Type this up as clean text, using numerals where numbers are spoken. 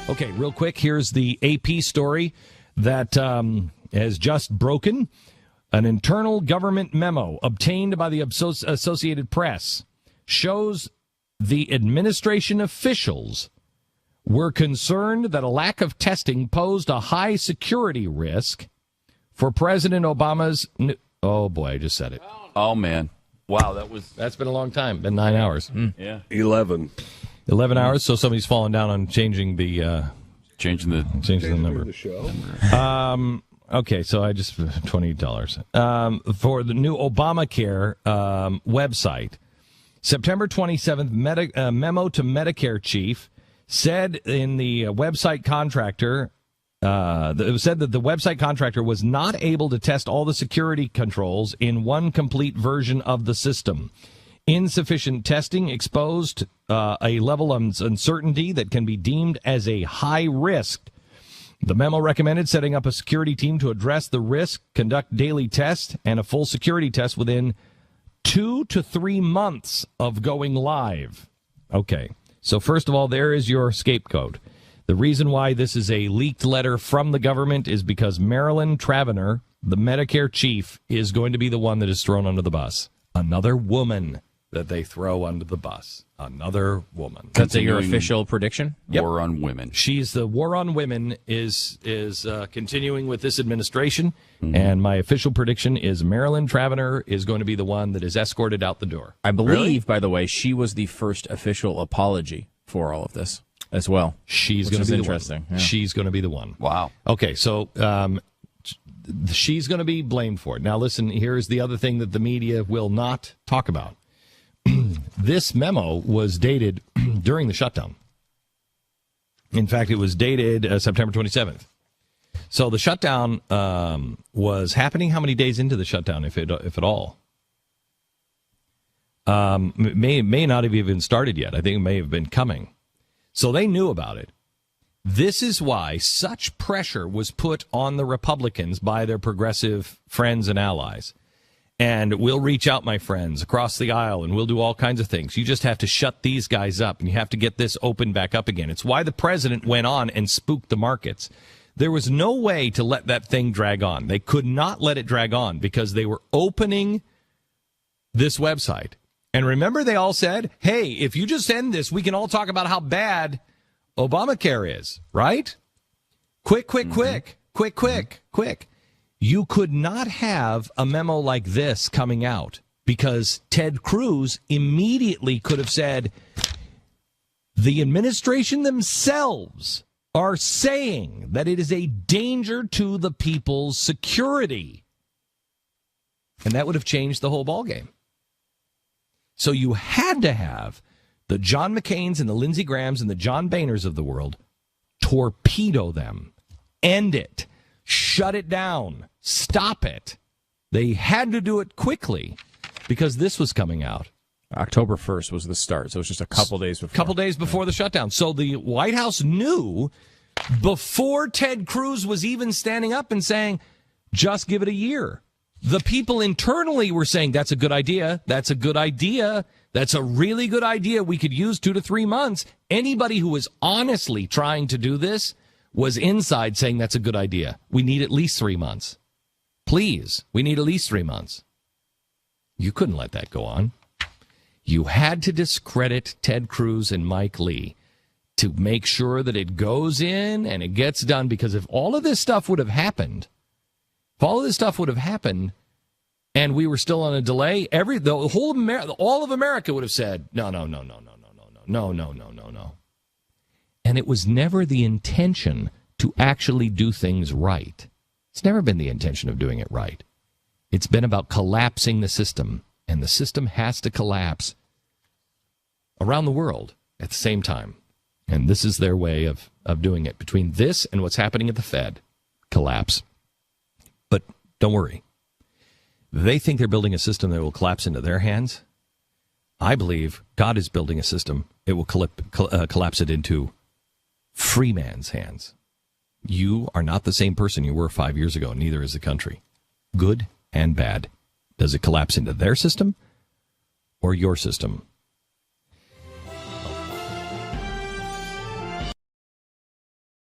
Okay, real quick, here's the AP story that has just broken. An internal government memo obtained by the Associated Press shows the administration officials were concerned that a lack of testing posed a high security risk for President Obama's... Oh, boy, I just said it. Oh, man. Wow, that's been a long time. Been 9 hours. Yeah. 11 hours, so somebody's fallen down on changing the... Changing the number. The show. Okay, so I just $20 for the new Obamacare website. September 27th, memo to Medicare chief said in the website contractor. It said that the website contractor was not able to test all the security controls in one complete version of the system. Insufficient testing exposed a level of uncertainty that can be deemed as a high risk. The memo recommended setting up a security team to address the risk, conduct daily tests, and a full security test within 2 to 3 months of going live. Okay, so first of all, there is your scapegoat. The reason why this is a leaked letter from the government is because Marilyn Travener, the Medicare chief, is going to be the one that is thrown under the bus. Another woman that they throw under the bus. Another woman. That's your official prediction? Yep. War on women. The war on women is continuing with this administration, and my official prediction is Marilyn Travener is going to be the one that is escorted out the door. I believe, by the way, she was the first official apology for all of this as well. She's going to be interesting. The one. Yeah. She's going to be the one. Wow. Okay, so she's going to be blamed for it. Now, listen, here's the other thing that the media will not talk about. This memo was dated during the shutdown. In fact, it was dated September 27th. So the shutdown was happening how many days into the shutdown, if at all? May not have even started yet. I think it may have been coming. So they knew about it. This is why such pressure was put on the Republicans by their progressive friends and allies. And we'll reach out, my friends, across the aisle, and we'll do all kinds of things. You just have to shut these guys up, and you have to get this open back up again. It's why the president went on and spooked the markets. There was no way to let that thing drag on. They could not let it drag on because they were opening this website. And remember, they all said, hey, if you just end this, we can all talk about how bad Obamacare is, right? Quick. You could not have a memo like this coming out because Ted Cruz immediately could have said, the administration themselves are saying that it is a danger to the people's security. And that would have changed the whole ballgame. So you had to have the John McCains and the Lindsey Grahams and the John Boehners of the world torpedo them, end it, shut it down, stop it. They had to do it quickly because this was coming out. October 1st was the start, so it was just a couple days before. Couple days before the shutdown. So the White House knew before Ted Cruz was even standing up and saying, just give it a year. The people internally were saying, that's a good idea. That's a good idea. That's a really good idea. We could use 2 to 3 months. Anybody who was honestly trying to do this was inside saying that's a good idea. We need at least 3 months. Please, we need at least 3 months. You couldn't let that go on. You had to discredit Ted Cruz and Mike Lee to make sure that it goes in and it gets done, because if all of this stuff would have happened, and we were still on a delay, all of America would have said, no. And it was never the intention to actually do things right. It's never been the intention of doing it right. It's been about collapsing the system, and the system has to collapse around the world at the same time. And this is their way of doing it. Between this and what's happening at the Fed, collapse. But don't worry. They think they're building a system that will collapse into their hands. I believe God is building a system. It will collapse it into free man's hands. You are not the same person you were 5 years ago. Neither is the country. Good and bad. Does it collapse into their system or your system?